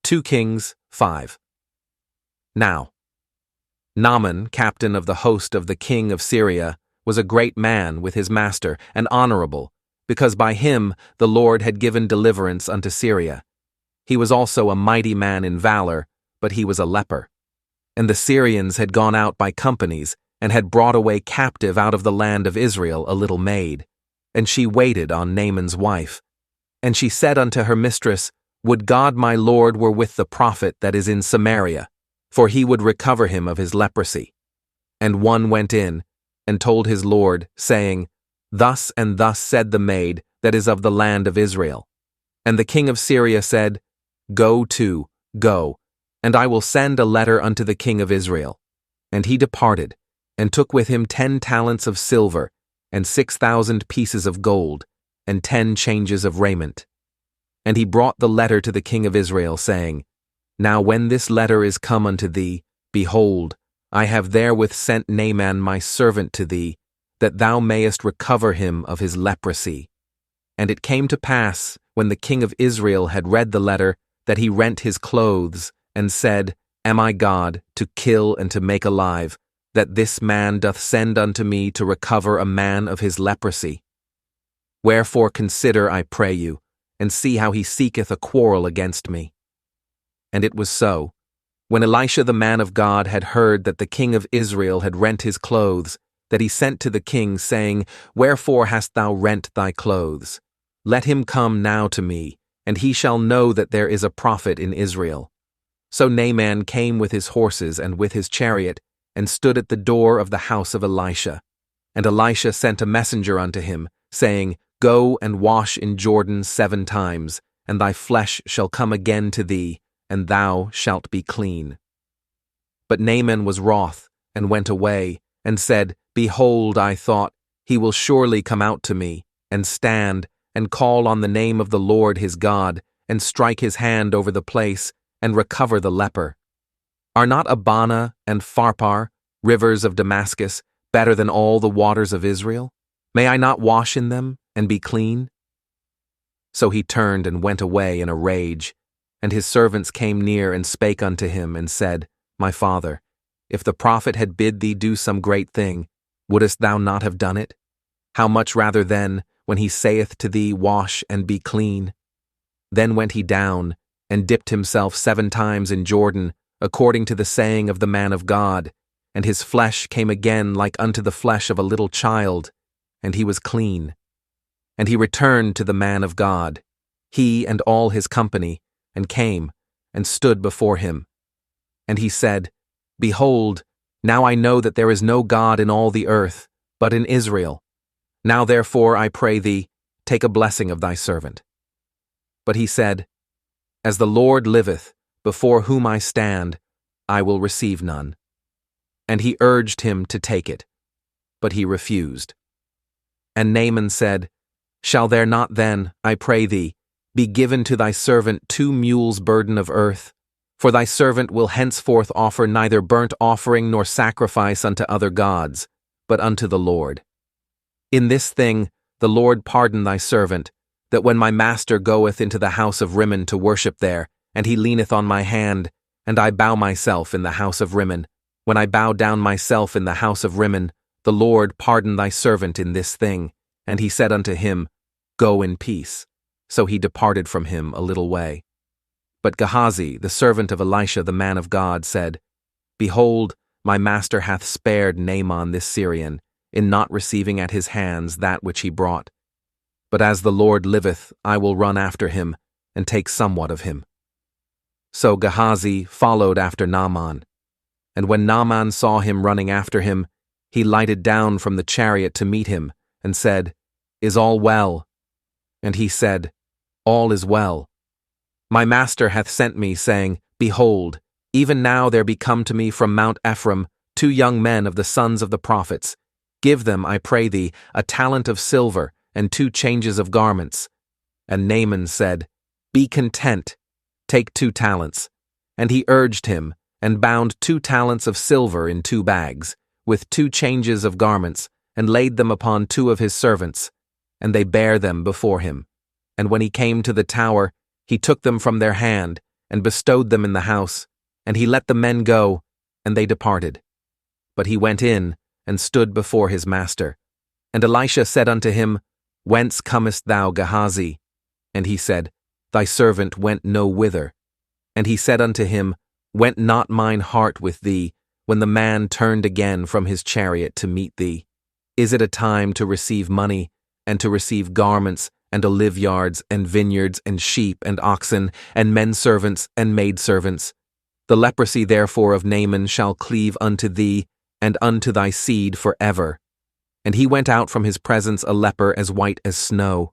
2 Kings 5. Now, Naaman, captain of the host of the king of Syria, was a great man with his master, and honorable, because by him the Lord had given deliverance unto Syria. He was also a mighty man in valor, but he was a leper. And the Syrians had gone out by companies, and had brought away captive out of the land of Israel a little maid. And she waited on Naaman's wife. And she said unto her mistress, Would God my Lord were with the prophet that is in Samaria, for he would recover him of his leprosy. And one went in, and told his lord, saying, Thus and thus said the maid that is of the land of Israel. And the king of Syria said, Go, and I will send a letter unto the king of Israel. And he departed, and took with him 10 talents of silver, and 6,000 pieces of gold, and 10 changes of raiment. And he brought the letter to the king of Israel, saying, Now when this letter is come unto thee, behold, I have therewith sent Naaman my servant to thee, that thou mayest recover him of his leprosy. And it came to pass, when the king of Israel had read the letter, that he rent his clothes, and said, Am I God, to kill and to make alive, that this man doth send unto me to recover a man of his leprosy? Wherefore consider, I pray you, and see how he seeketh a quarrel against me. And it was so, when Elisha the man of God had heard that the king of Israel had rent his clothes, that he sent to the king, saying, Wherefore hast thou rent thy clothes? Let him come now to me, and he shall know that there is a prophet in Israel. So Naaman came with his horses and with his chariot, and stood at the door of the house of Elisha. And Elisha sent a messenger unto him, saying, Go and wash in Jordan 7 times, and thy flesh shall come again to thee, and thou shalt be clean. But Naaman was wroth, and went away, and said, Behold, I thought, he will surely come out to me, and stand, and call on the name of the Lord his God, and strike his hand over the place, and recover the leper. Are not Abana and Pharpar, rivers of Damascus, better than all the waters of Israel? May I not wash in them, and be clean? So he turned and went away in a rage. And his servants came near and spake unto him, and said, My father, if the prophet had bid thee do some great thing, wouldest thou not have done it? How much rather then, when he saith to thee, Wash and be clean? Then went he down, and dipped himself 7 times in Jordan, according to the saying of the man of God, and his flesh came again like unto the flesh of a little child, and he was clean. And he returned to the man of God, he and all his company, and came, and stood before him. And he said, Behold, now I know that there is no God in all the earth, but in Israel. Now therefore, I pray thee, take a blessing of thy servant. But he said, As the Lord liveth, before whom I stand, I will receive none. And he urged him to take it, but he refused. And Naaman said, Shall there not then, I pray thee, be given to thy servant 2 mules' burden of earth? For thy servant will henceforth offer neither burnt offering nor sacrifice unto other gods, but unto the Lord. In this thing the Lord pardon thy servant, that when my master goeth into the house of Rimmon to worship there, and he leaneth on my hand, and I bow myself in the house of Rimmon, when I bow down myself in the house of Rimmon, the Lord pardon thy servant in this thing. And he said unto him, Go in peace. So he departed from him a little way. But Gehazi, the servant of Elisha the man of God, said, Behold, my master hath spared Naaman this Syrian, in not receiving at his hands that which he brought. But as the Lord liveth, I will run after him, and take somewhat of him. So Gehazi followed after Naaman. And when Naaman saw him running after him, he lighted down from the chariot to meet him, and said, Is all well? And he said, All is well. My master hath sent me, saying, Behold, even now there be come to me from Mount Ephraim 2 young men of the sons of the prophets. Give them, I pray thee, a talent of silver, and 2 changes of garments. And Naaman said, Be content, take 2 talents. And he urged him, and bound 2 talents of silver in 2 bags, with 2 changes of garments, and laid them upon 2 of his servants. And they bare them before him. And when he came to the tower, he took them from their hand, and bestowed them in the house, and he let the men go, and they departed. But he went in, and stood before his master. And Elisha said unto him, Whence comest thou, Gehazi? And he said, Thy servant went no whither. And he said unto him, Went not mine heart with thee, when the man turned again from his chariot to meet thee? Is it a time to receive money, and to receive garments, and oliveyards, and vineyards, and sheep, and oxen, and men-servants, and maidservants? The leprosy therefore of Naaman shall cleave unto thee, and unto thy seed forever. And he went out from his presence a leper as white as snow.